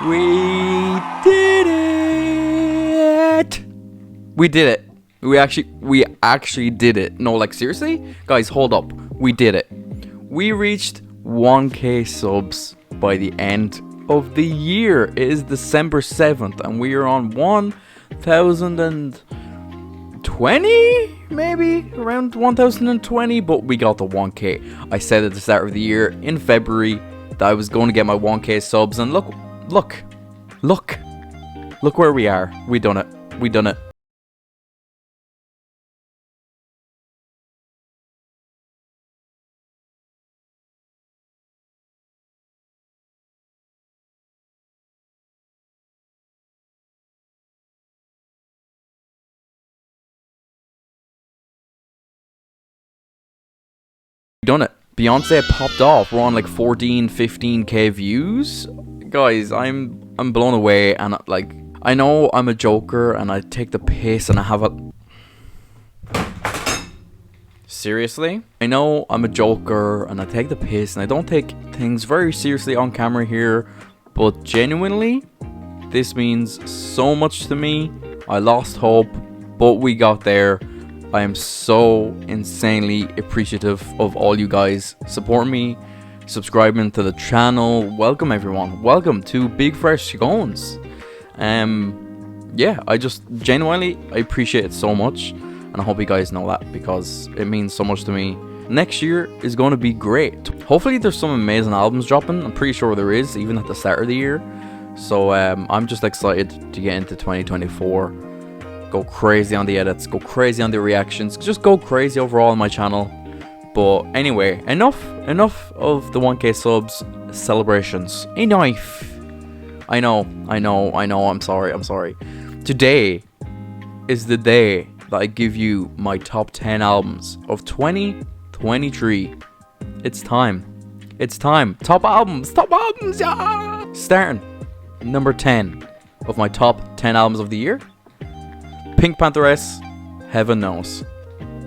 We did it! We did it. We actually did it. No, like seriously? Guys, hold up. We did it. We reached 1k subs by the end of the year. It is December 7th and we are on 1020? Maybe around 1020, but we got the 1k. I said at the start of the year in February that I was going to get my 1k subs, and look where we are. We done it. Beyonce popped off. We're on like 15k views. Guys, I'm blown away, and like I know I'm a joker and I take the piss and I have a seriously? I know I'm a joker and I take the piss and I don't take things very seriously on camera here, but genuinely this means so much to me. I lost hope, but we got there. I am so insanely appreciative of all you guys supporting me, subscribing to the channel. Welcome everyone. Welcome to Big Fresh Scones. Yeah, I just genuinely I appreciate it so much, and I hope you guys know that because it means so much to me. Next year is going to be great. Hopefully there's some amazing albums dropping. I'm pretty sure there is, even at the start of the year. So I'm just excited to get into 2024. Go crazy on the edits, go crazy on the reactions, just go crazy overall on my channel. But anyway, enough of the 1k subs celebrations. Enough. I know, I'm sorry. Today is the day that I give you my top 10 albums of 2023. It's time. Top albums, yeah! Starting number 10 of my top 10 albums of the year. Pink Panther, Heaven Knows.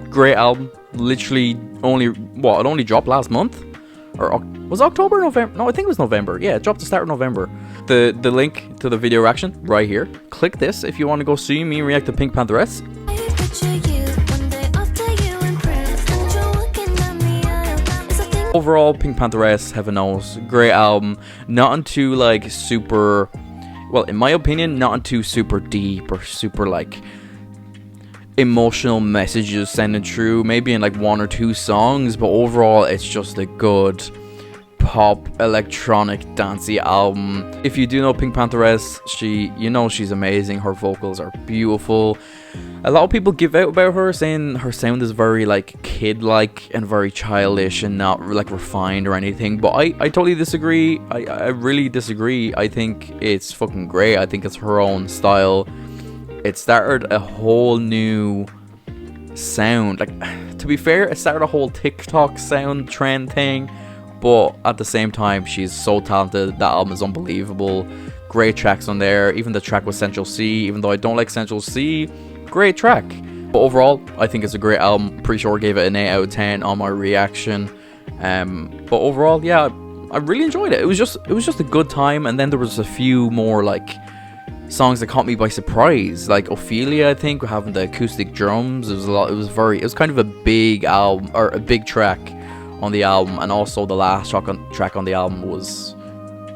Great album. Literally it only dropped last month? Or was it October, November? No, I think it was November. Yeah, it dropped the start of November. The link to the video reaction right here. Click this if you want to go see me react to Pink Panther. Overall, Pink Panther, Heaven Knows. Great album. Not into like super, well, in my opinion, not into super deep or super like emotional messages sending through, maybe in like one or two songs, but overall it's just a good pop electronic dancey album. If you do know Pink Panther, she's amazing. Her vocals are beautiful. A lot of people give out about her, saying her sound is very like kid-like and very childish and not like refined or anything, but I totally disagree. I really disagree. I think it's fucking great. I think it's her own style. It started a whole new sound. Like, to be fair, it started a whole TikTok sound trend thing, but at the same time, she's so talented. That album is unbelievable. Great tracks on there. Even the track with Central C, even though I don't like Central C, great track. But overall, I think it's a great album. Pretty sure I gave it an 8 out of 10 on my reaction. But overall, yeah, I really enjoyed it. It was just a good time. And then there was a few more like songs that caught me by surprise, like Ophelia, I think, having the acoustic drums. It was kind of a big album, or a big track on the album, and also the last track on the album was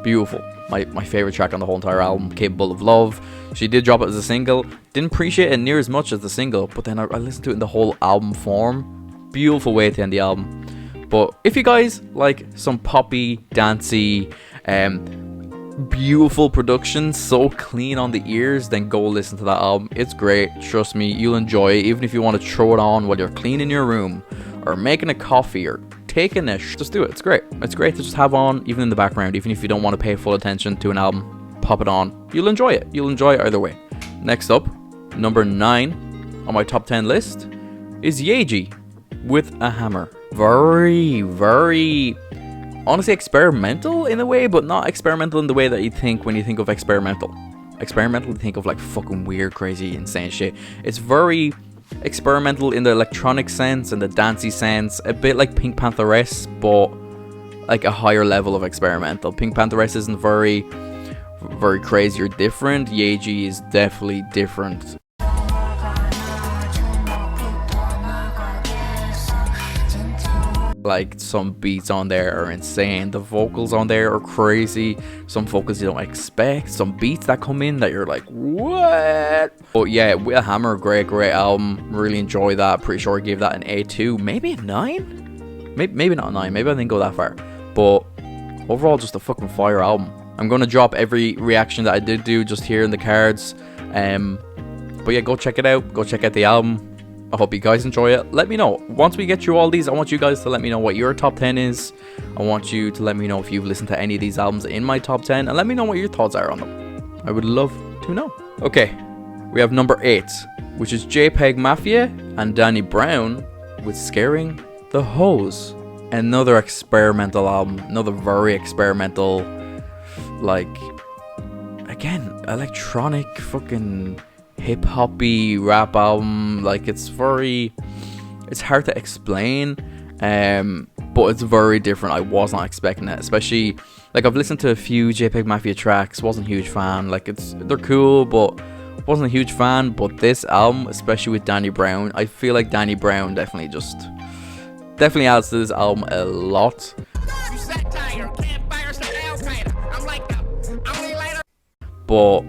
beautiful. My favorite track on the whole entire album, Capable of Love. She did drop it as a single. Didn't appreciate it near as much as the single, but then I listened to it in the whole album form. Beautiful way to end the album. But if you guys like some poppy, dancey, beautiful production, so clean on the ears, then go listen to that album. It's great, trust me, you'll enjoy it. Even if you want to throw it on while you're cleaning your room or making a coffee or taking a just do it. It's great to just have on, even in the background. Even if you don't want to pay full attention to an album, pop it on. You'll enjoy it either way. Next up, number 9 on my top 10 list is Yeji with a Hammer. Very honestly experimental in a way, but not experimental in the way that you think when you think of experimental. Experimental, you think of like fucking weird, crazy, insane shit. It's very experimental in the electronic sense and the dancey sense, a bit like Pink Panther, but like a higher level of experimental. Pink Panther isn't very very crazy or different. Yeji is definitely different. Like, some beats on there are insane, the vocals on there are crazy, some vocals you don't expect, some beats that come in that you're like, what? But yeah, With Hammer, great album, really enjoy that. Pretty sure I gave that an A2, maybe a 9? Maybe not a 9, maybe I didn't go that far, but overall just a fucking fire album. I'm gonna drop every reaction that I did do just here in the cards, but yeah, go check it out, go check out the album. I hope you guys enjoy it. Let me know. Once we get through all these, I want you guys to let me know what your top 10 is. I want you to let me know if you've listened to any of these albums in my top 10. And let me know what your thoughts are on them. I would love to know. Okay, we have number 8, which is JPEG Mafia and Danny Brown with Scaring the Hose. Another experimental album. Another very experimental, like, again, electronic fucking hip-hoppy rap album. Like, it's hard to explain, but it's very different. I was not expecting it, especially, like, I've listened to a few JPEG Mafia tracks, wasn't a huge fan. Like, they're cool, but wasn't a huge fan. But this album, especially with Danny Brown, I feel like Danny Brown definitely adds to this album a lot. But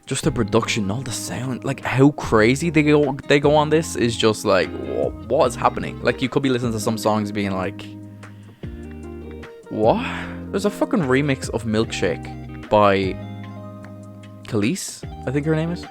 just the production, all the sound, like how crazy they go on this is just like, what is happening? Like, you could be listening to some songs being like, what? There's a fucking remix of Milkshake by Khalees, I think her name is.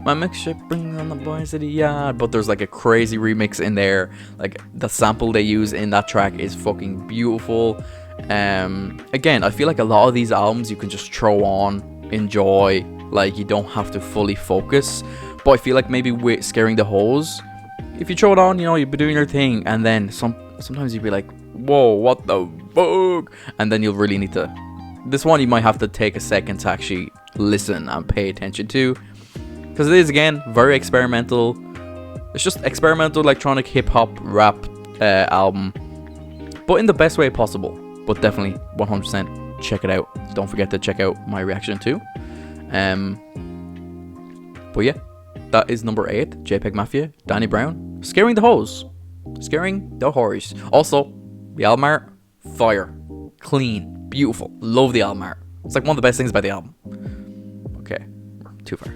My milkshake brings on the boys to the yard. But there's like a crazy remix in there. Like, the sample they use in that track is fucking beautiful. Again, I feel like a lot of these albums you can just throw on, enjoy. Like, you don't have to fully focus. But I feel like maybe with Scaring the Hose, if you throw it on, you know, you'll be doing your thing, and then sometimes you'll be like, whoa, what the fuck? And then you'll really need to. This one you might have to take a second to actually listen and pay attention to. Because it is, again, very experimental. It's just experimental electronic hip-hop rap album. But in the best way possible. But definitely 100% check it out. Don't forget to check out my reaction too. But yeah, that is number 8. JPEG Mafia, Danny Brown. Scaring the Hose. Scaring the Horse. Also, the album art, fire. Clean. Beautiful. Love the album art. It's like one of the best things about the album. Okay, too far.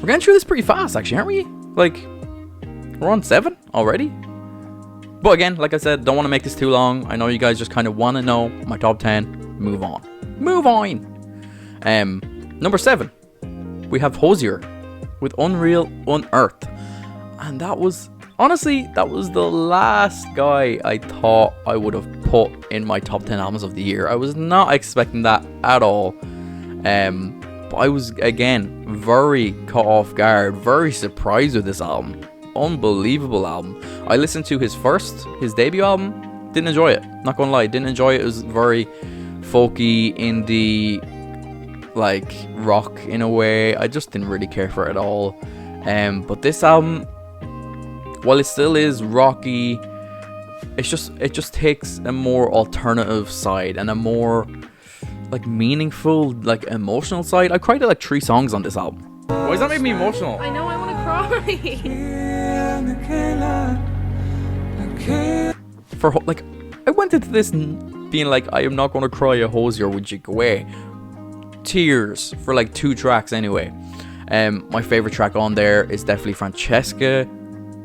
We're getting through this pretty fast, actually, aren't we? Like, we're on 7 already? But again, like I said, don't want to make this too long. I know you guys just kind of want to know my top 10. Move on. Move on! Number 7. We have Hosier with Unreal Unearthed. And that was, honestly, that was the last guy I thought I would have put in my top 10 albums of the year. I was not expecting that at all. But I was, again, very caught off guard, very surprised with this album. Unbelievable album. I listened to his debut album, didn't enjoy it. Not gonna lie, didn't enjoy it. It was very folky, indie, like rock in a way. I just didn't really care for it at all. But this album, while it still is rocky, it just takes a more alternative side and a more like meaningful, like emotional side. I cried at like 3 songs on this album. Why does that make me emotional? I know, I want to cry. For like, I went into this being like, I am not going to cry a Hosier would you go away. Tears for like 2 tracks anyway. My favorite track on there is definitely Francesca.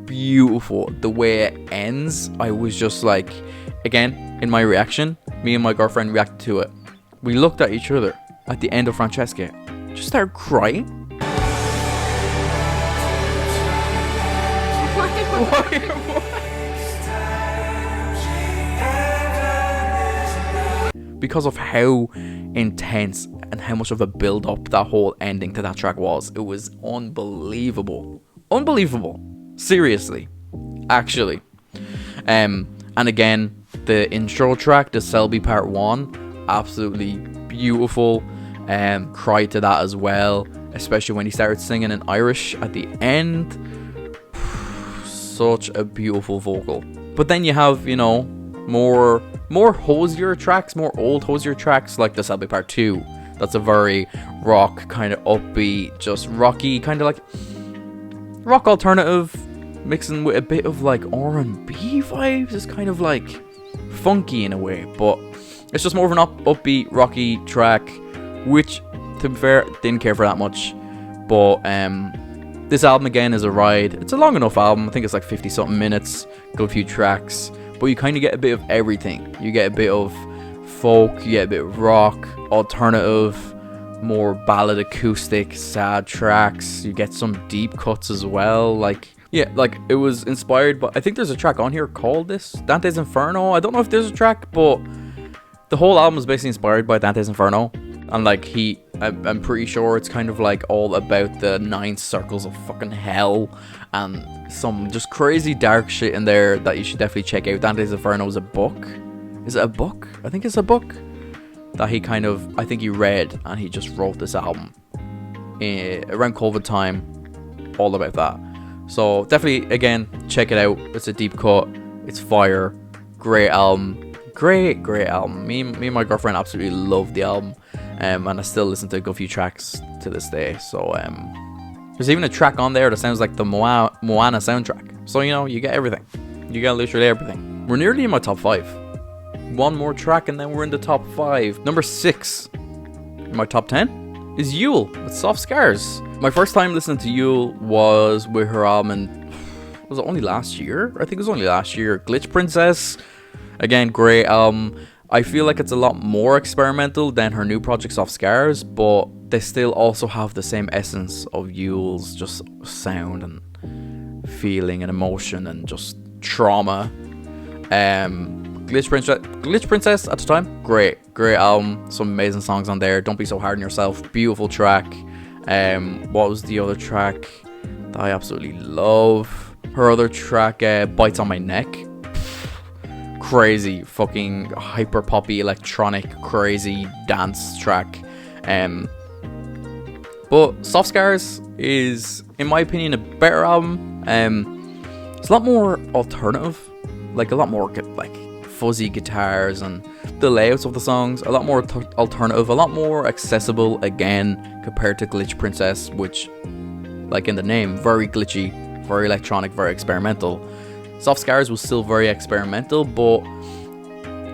Beautiful. The way it ends, I was just like, again, in my reaction, me and my girlfriend reacted to it. We looked at each other at the end of Francesca, just started crying. Because of how intense and how much of a build up that whole ending to that track was. It was unbelievable. Unbelievable. Seriously. Actually. And again, the intro track, the Selby Part 1, absolutely beautiful. Cried to that as well, especially when he started singing in Irish at the end. Such a beautiful vocal. But then you have, you know, more Hosier tracks, more old Hosier tracks, like this Album Part 2. That's a very rock, kind of upbeat, just rocky, kind of like rock alternative, mixing with a bit of like R&B vibes. It's kind of like funky in a way, but it's just more of an upbeat, rocky track, which, to be fair, didn't care for that much. But this album again is a ride. It's a long enough album. I think it's like 50 something minutes, good few tracks, but you kind of get a bit of everything. You get a bit of folk, you get a bit of rock, alternative, more ballad, acoustic, sad tracks. You get some deep cuts as well. Like, yeah, like it was inspired, but I think there's a track on here called this Dante's Inferno. I don't know if there's a track, but the whole album is basically inspired by Dante's Inferno. And like I'm pretty sure it's kind of like all about the 9 circles of fucking hell and some just crazy dark shit in there that you should definitely check out. Dante's Inferno is a book. Is it a book? I think it's a book that he kind of, I think he read, and he just wrote this album around COVID time, all about that. So definitely, again, check it out. It's a deep cut. It's fire. Great album. Great album. Me and my girlfriend absolutely love the album. And I still listen to a good few tracks to this day. So there's even a track on there that sounds like the Moana soundtrack. So, you know, you get everything. You get literally everything. We're nearly in my top 5. One more track and then we're in the top 5. Number 6 in my top 10 is Yule with Soft Scars. My first time listening to Yule was with her album in, was it only last year? I think it was only last year. Glitch Princess. Again, great album. I feel like it's a lot more experimental than her new project Soft Scars, but they still also have the same essence of Yule's just sound and feeling and emotion and just trauma. Glitch Princess at the time, great album, some amazing songs on there. Don't Be So Hard on Yourself, beautiful track. What was the other track that I absolutely love? Her other track, Bites on My Neck. Crazy fucking hyper poppy electronic crazy dance track. But Soft Scars is, in my opinion, a better album. It's a lot more alternative, like a lot more like fuzzy guitars, and the layouts of the songs a lot more alternative, a lot more accessible again compared to Glitch Princess, which, like in the name, very glitchy, very electronic, very experimental. Soft Scars was still very experimental, but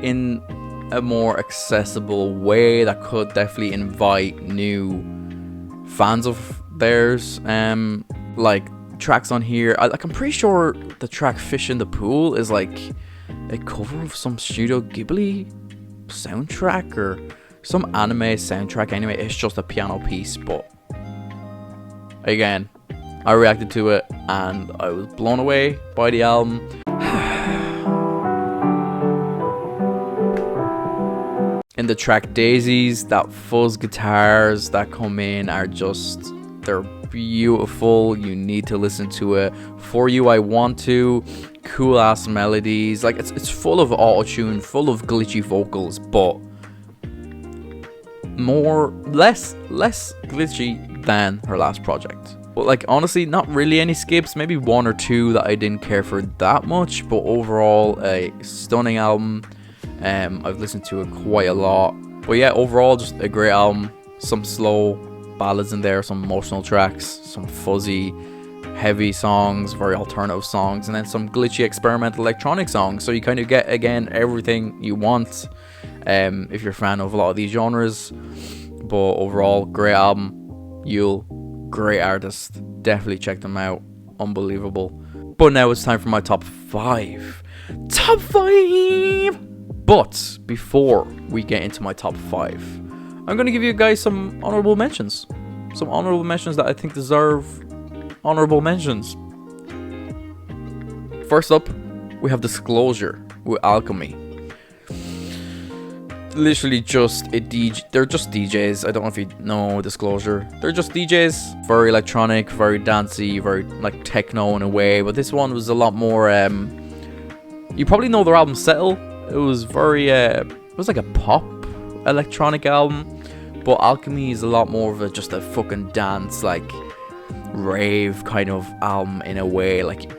in a more accessible way that could definitely invite new fans of theirs. Like tracks on here, I'm pretty sure the track Fish in the Pool is like a cover of some Studio Ghibli soundtrack or some anime soundtrack. Anyway, it's just a piano piece, but again, I reacted to it and I was blown away by the album. In the track Daisies, that fuzz guitars that come in are just, they're beautiful. You need to listen to it. For You I Want To, cool ass melodies. Like it's full of auto-tune, full of glitchy vocals, but less glitchy than her last project. But like honestly, not really any skips, maybe 1 or 2 that I didn't care for that much, but overall a stunning album. I've listened to it quite a lot, but yeah, overall just a great album. Some slow ballads in there, some emotional tracks, some fuzzy heavy songs, very alternative songs, and then some glitchy experimental electronic songs. So you kind of get, again, everything you want if you're a fan of a lot of these genres. But overall, great album. Yule, great artist, definitely check them out, unbelievable. But now it's time for my top 5. But before we get into my top 5, I'm going to give you guys some honorable mentions. Some honorable mentions that I think deserve honorable mentions. First up, we have Disclosure with Alchemy. Literally just a DJ. They're just DJs. I don't know if you know Disclosure. They're just DJs. Very electronic, very dancey, very like techno in a way. But this one was a lot more. You probably know their album Settle. It was very. It was like a pop electronic album. But Alchemy is a lot more of just a fucking dance, like rave kind of album in a way. Like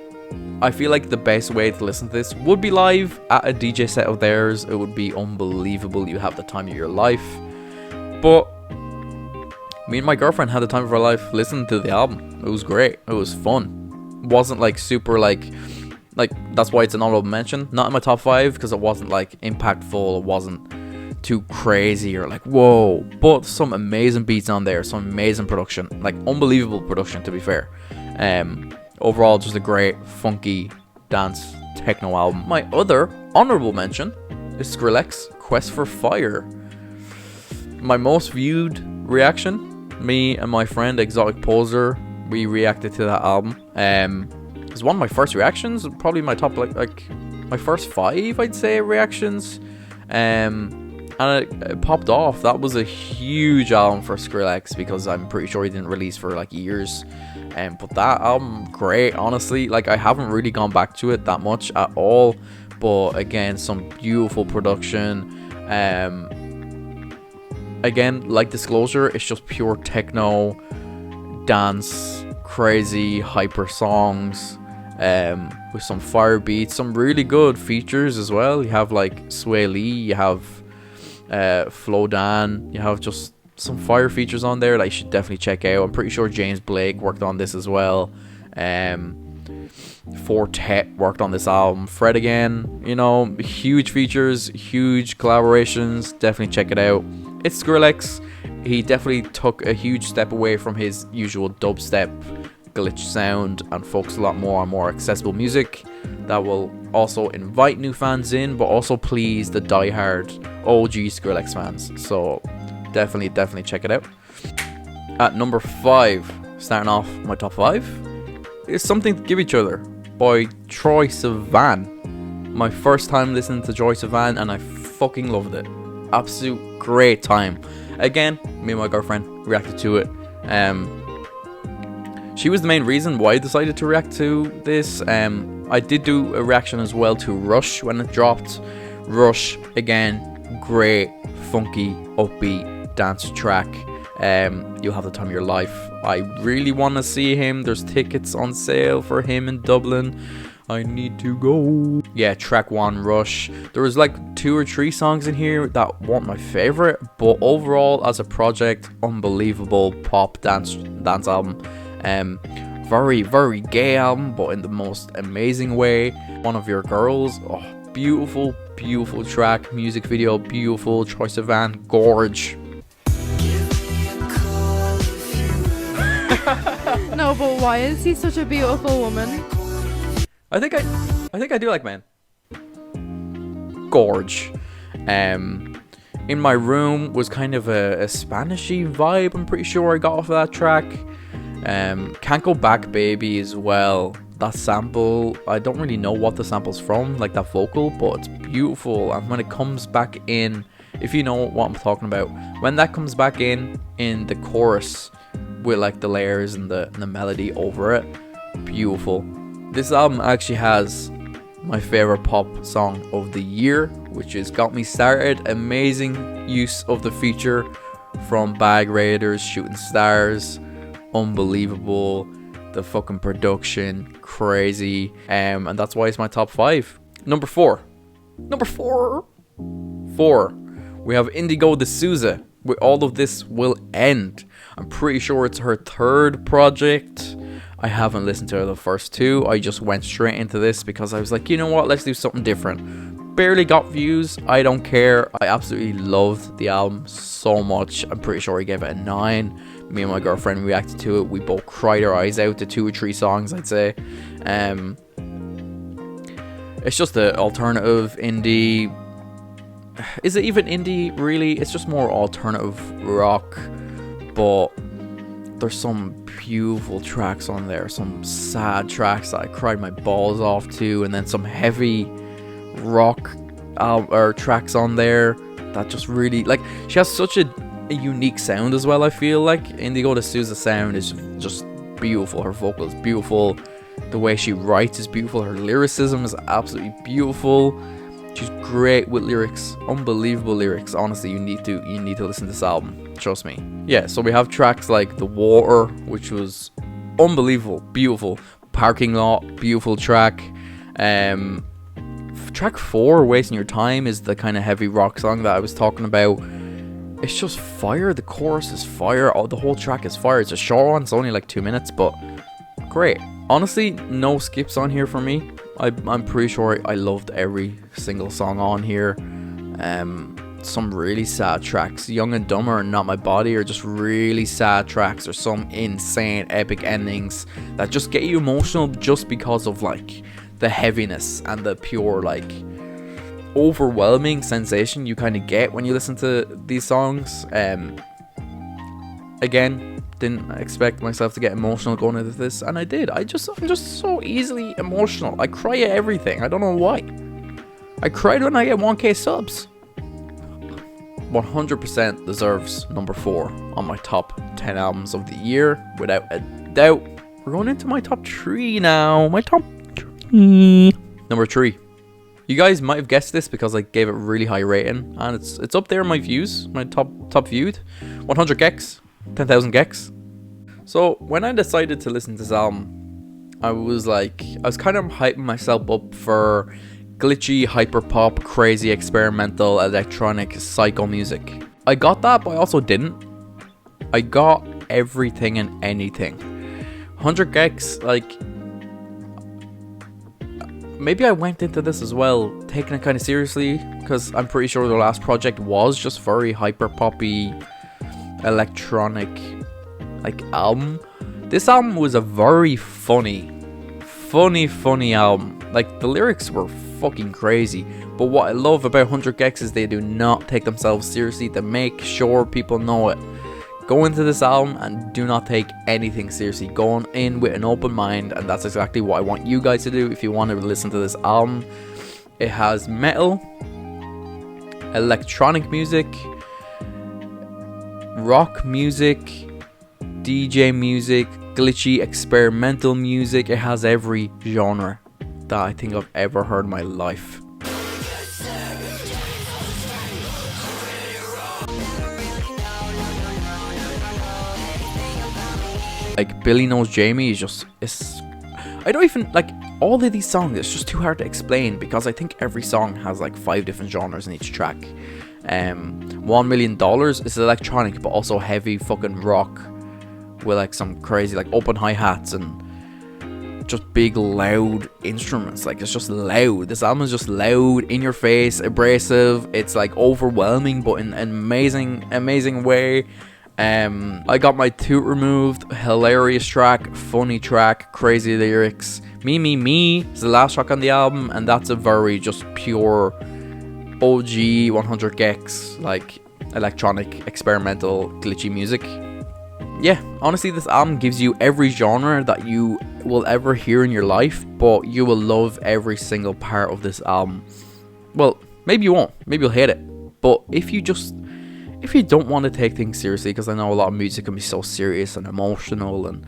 I feel like the best way to listen to this would be live at a DJ set of theirs. It would be unbelievable. You have the time of your life. But me and my girlfriend had the time of our life listening to the album. It was great. It was fun. It wasn't like super like that's why it's an honorable mention. Not in my top 5 because it wasn't like impactful. It wasn't too crazy or like whoa. But some amazing beats on there. Some amazing production. Like unbelievable production, to be fair. Overall, just a great funky dance techno album. My other honorable mention is Skrillex, Quest for Fire. My most viewed reaction, me and my friend Exotic Poser, we reacted to that album. It's one of my first reactions, probably my top like my first 5, I'd say, reactions. And it popped off. That was a huge album for Skrillex because I'm pretty sure he didn't release for like years. But that album, great, honestly. Like, I haven't really gone back to it that much at all. But again, some beautiful production. Again, like Disclosure, it's just pure techno, dance, crazy, hyper songs. With some fire beats, some really good features as well. You have like Sway Lee, you have Flo Dan, you have just some fire features on there that you should definitely check out. I'm pretty sure James Blake worked on this as well. Fortet worked on this album. Fred again, you know, huge features, huge collaborations. Definitely check it out. It's Skrillex. He definitely took a huge step away from his usual dubstep glitch sound and focused a lot more on more accessible music that will also invite new fans in, but also please the diehard OG Skrillex fans. So definitely check it out. At number 5, starting off my top 5, is Something to Give Each Other by Troye Sivan. My first time listening to Troye Sivan and I fucking loved it. Absolute great time. Again, me and my girlfriend reacted to it. She was the main reason why I decided to react to this. I did do a reaction as well to Rush when it dropped. Rush, again, great, funky, upbeat dance track. You'll have the time of your life. I really want to see him. There's tickets on sale for him in Dublin. I need to go. Yeah, track 1, Rush. There was like 2 or 3 songs in here that weren't my favorite, but overall as a project, unbelievable pop dance album. Very gay album, but in the most amazing way. One of Your Girls, oh, beautiful track, music video, beautiful. Troye Sivan, gorge. No, but why is he such a beautiful woman? I think I do like men. Gorge. In My Room was kind of a Spanishy vibe, I'm pretty sure I got off of that track. Can't Go Back Baby as well. That sample, I don't really know what the sample's from, like that vocal, but it's beautiful. And when it comes back in, if you know what I'm talking about, when that comes back in the chorus with like the layers and the melody over it, beautiful. This album actually has my favorite pop song of the year, which is Got Me Started. Amazing use of the feature from Bag Raiders, Shooting Stars. Unbelievable. The fucking production, crazy. And that's why it's my top 5. Number 4, we have Indigo the Souza with All of This Will End. I'm pretty sure it's her 3rd project. I haven't listened to the first 2. I just went straight into this because I was like, you know what, let's do something different. Barely got views, I don't care. I absolutely loved the album so much. I'm pretty sure I gave it a 9. Me and my girlfriend reacted to it. We both cried our eyes out to 2 or 3 songs, I'd say. It's just an alternative indie. Is it even indie, really? It's just more alternative rock. But there's some beautiful tracks on there. Some sad tracks that I cried my balls off to. And then some heavy rock tracks on there that just really, like, she has such a unique sound as well. I feel like Indigo the Souza sound is just beautiful. Her vocal is beautiful, the way she writes is beautiful, her lyricism is absolutely beautiful. She's great with lyrics, unbelievable lyrics. Honestly, you need to listen to this album, trust me. Yeah, so we have tracks like The Water, which was unbelievable, beautiful. Parking Lot, beautiful track. Track 4, Wasting Your Time, is the kind of heavy rock song that I was talking about. It's just fire. The chorus is fire. The whole track is fire. It's a short one. It's only like 2 minutes, but great. Honestly, no skips on here for me. I'm pretty sure I loved every single song on here. Some really sad tracks. Young and Dumber and Not My Body are just really sad tracks. There's some insane epic endings that just get you emotional just because of like the heaviness and the pure like overwhelming sensation you kind of get when you listen to these songs. Again, didn't expect myself to get emotional going into this, and I did. I'm just so easily emotional. I cry at everything. I don't know why. I cried when I get 1k subs. 100% deserves number 4 on my top 10 albums of the year, without a doubt. We're going into my top 3 now. My top 3. Number 3. You guys might have guessed this because I gave it a really high rating, and it's up there in my views, my top viewed. 100 gex, 10,000 gex. So when I decided to listen to this album, I was kind of hyping myself up for glitchy, hyperpop, crazy, experimental, electronic, psycho music. I got that, but I also didn't. I got everything and anything. 100 gex, like, maybe I went into this as well taking it kind of seriously, because I'm pretty sure their last project was just very hyper poppy, electronic like album. This album was a very funny album. Like, the lyrics were fucking crazy, but what I love about 100 gex is they do not take themselves seriously. They make sure people know it. Go into this album and do not take anything seriously. Go in with an open mind, and that's exactly what I want you guys to do if you want to listen to this album. It has metal, electronic music, rock music, DJ music, glitchy experimental music. It has every genre that I think I've ever heard in my life. Like, Billy Knows Jamie is just, I don't even, like, all of these songs, it's just too hard to explain, because I think every song has like 5 different genres in each track. $1 Million is electronic, but also heavy fucking rock, with like some crazy like open hi-hats and just big loud instruments. Like, it's just loud. This album is just loud, in your face, abrasive. It's like overwhelming, but in an amazing way. I got my tooth removed. Hilarious track, funny track, crazy lyrics. Me is the last track on the album, and that's a very just pure OG 100 gex like electronic experimental glitchy music. Yeah, honestly, this album gives you every genre that you will ever hear in your life, but you will love every single part of this album. Well, maybe you won't, maybe you'll hate it, but if you don't want to take things seriously, because I know a lot of music can be so serious and emotional, and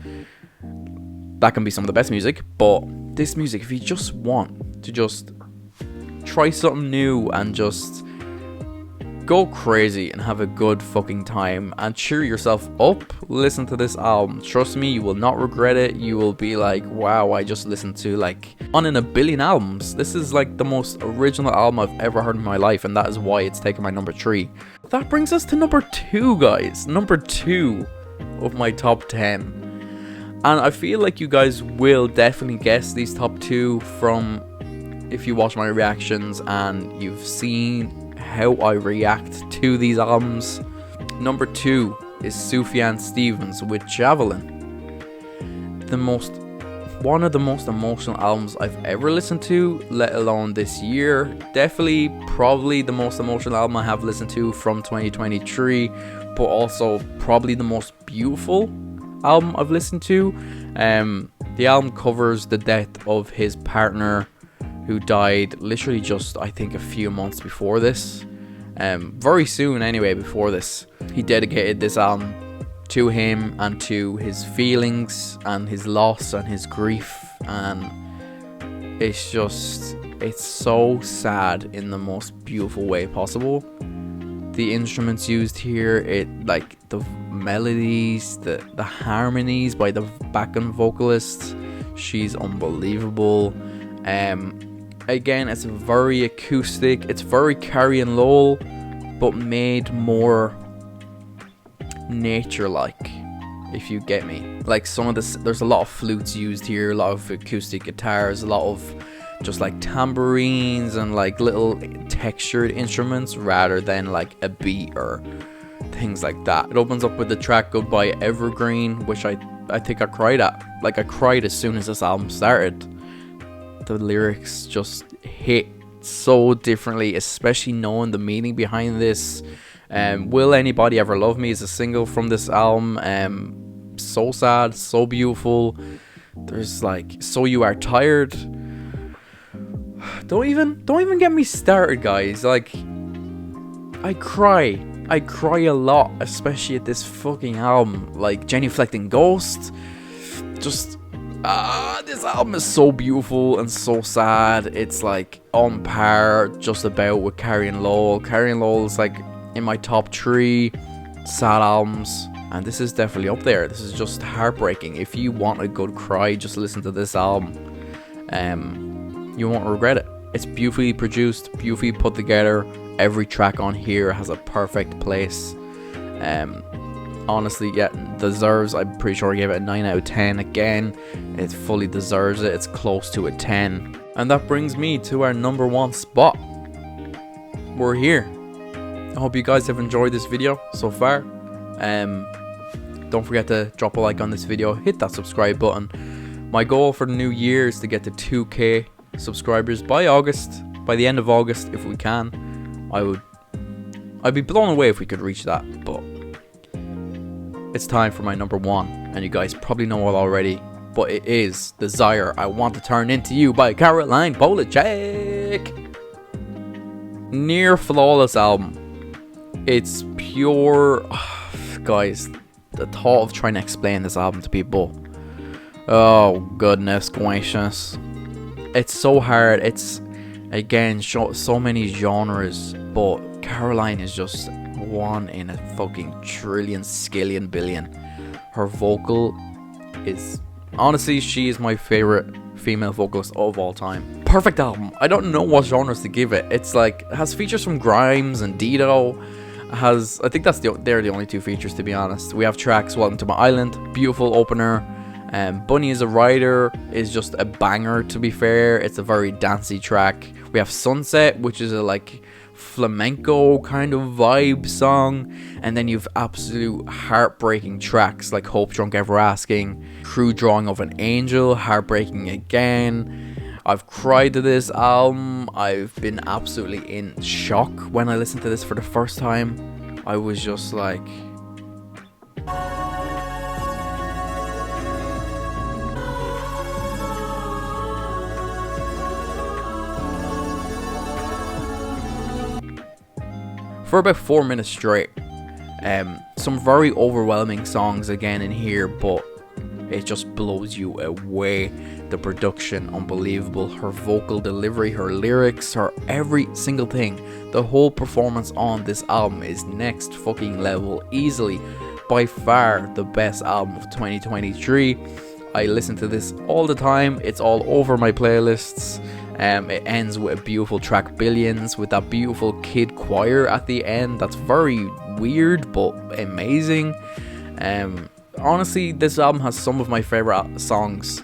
that can be some of the best music, but this music, if you just want to just try something new and just go crazy and have a good fucking time and cheer yourself up, listen to this album. Trust me, you will not regret it. You will be like, wow, I just listened to like on in a billion albums. This is like the most original album I've ever heard in my life, and that is why it's taken my number 3. That brings us to number 2, guys. Number 2 of my top 10. And I feel like you guys will definitely guess these top 2 from if you watch my reactions and you've seen how I react to these albums. Number 2 is Sufjan Stevens with Javelin. One of the most emotional albums I've ever listened to, let alone this year. Definitely, probably the most emotional album I have listened to from 2023, but also probably the most beautiful album I've listened to. The album covers the death of his partner, who died literally just, I think, a few months before this. Very soon anyway before this. He dedicated this album to him and to his feelings and his loss and his grief, and it's so sad in the most beautiful way possible. The instruments used here, like the melodies, the harmonies by the backing vocalists, She's unbelievable. Again, it's very acoustic. It's very Carrie and Lowell, but made more nature-like, if you get me. Like some of this, there's a lot of flutes used here, a lot of acoustic guitars, a lot of just like tambourines and like little textured instruments rather than like a beat or things like that. It opens up with the track Goodbye Evergreen, which I think I cried at. Like I cried as soon as this album started. The lyrics just hit so differently, especially knowing the meaning behind this. Will Anybody Ever Love Me is a single from this album. So sad, so beautiful. There's like So You Are Tired. Don't even get me started, guys. Like I cry a lot, especially at this fucking album. Like Genuflecting Ghost, just this album is so beautiful and so sad. It's like on par just about with Carrie and Lowell. Carrie and Lowell is like in my top 3 sad albums, and this is definitely up there. This is just heartbreaking. If you want a good cry, just listen to this album. You won't regret it. It's beautifully produced, beautifully put together. Every track on here has a perfect place. Honestly, yeah, deserves. I'm pretty sure I gave it a 9 out of 10. Again, it fully deserves it. It's close to a 10. And that brings me to our number 1 spot. We're here. I hope you guys have enjoyed this video so far. Don't forget to drop a like on this video. Hit that subscribe button. My goal for the new year is to get to 2k subscribers by August. By the end of August, if we can. I'd be blown away if we could reach that, but it's time for my number 1, and you guys probably know it already, but it is Desire I Want to Turn Into You by Caroline Polachek. Near flawless album. It's pure, guys, the thought of trying to explain this album to people, oh goodness gracious, it's so hard. It's again so many genres, but Caroline is just one in a fucking trillion, skillion, billion. Her vocal is, honestly, she is my favorite female vocalist of all time. Perfect album. I don't know what genres to give it. It's like, it has features from Grimes and Dido. Has, I think they're the only 2 features, to be honest. We have tracks Welcome to My Island, beautiful opener. Bunny Is a Rider is just a banger, to be fair. It's a very dancey track. We have Sunset, which is a like flamenco kind of vibe song, and then you've absolute heartbreaking tracks like Hope Drunk Ever Asking, Crude Drawing of an Angel, heartbreaking again. I've cried to this album. I've been absolutely in shock when I listened to this for the first time. I was just like, for about 4 minutes straight. Some very overwhelming songs again in here, but it just blows you away. The production, unbelievable. Her vocal delivery, her lyrics, her every single thing. The whole performance on this album is next fucking level. Easily, by far, the best album of 2023. I listen to this all the time. It's all over my playlists. It ends with a beautiful track, Billions, with that beautiful kid choir at the end. That's very weird but amazing. Honestly, this album has some of my favorite songs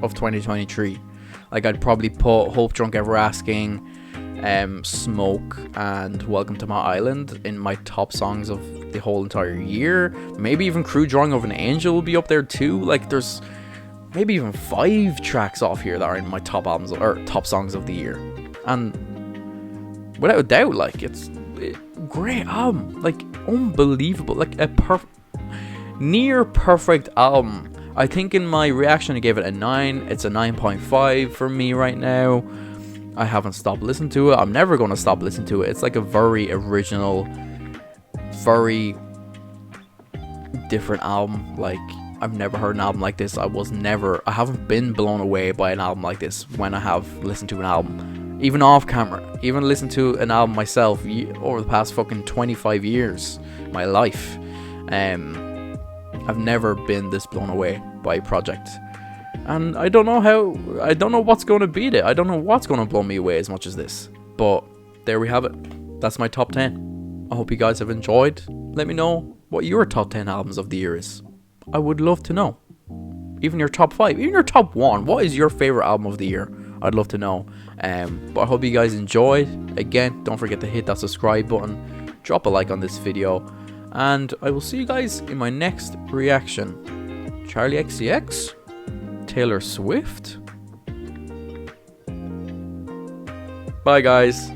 of 2023. Like, I'd probably put Hope Drunk Ever Asking, Smoke, and Welcome to My Island in my top songs of the whole entire year. Maybe even Crude Drawing of an Angel will be up there too. Like, there's maybe even 5 tracks off here that are in my top albums or top songs of the year, and without a doubt, like, it's a great album, like unbelievable, like a near perfect album. I think in my reaction I gave it a 9. It's a 9.5 for me right now. I haven't stopped listening to it. I'm never going to stop listening to it. It's like a very original, very different album. Like, I've never heard an album like this. I haven't been blown away by an album like this when I have listened to an album, even off camera, even listened to an album myself over the past fucking 25 years, my life. I've never been this blown away by a project. And I don't know what's going to beat it. I don't know what's going to blow me away as much as this. But there we have it. That's my top 10. I hope you guys have enjoyed. Let me know what your top 10 albums of the year is. I would love to know. Even your top 5, even your top 1. What is your favorite album of the year? I'd love to know. But I hope you guys enjoyed. Again, don't forget to hit that subscribe button. Drop a like on this video. And I will see you guys in my next reaction. Charlie XCX? Taylor Swift? Bye guys.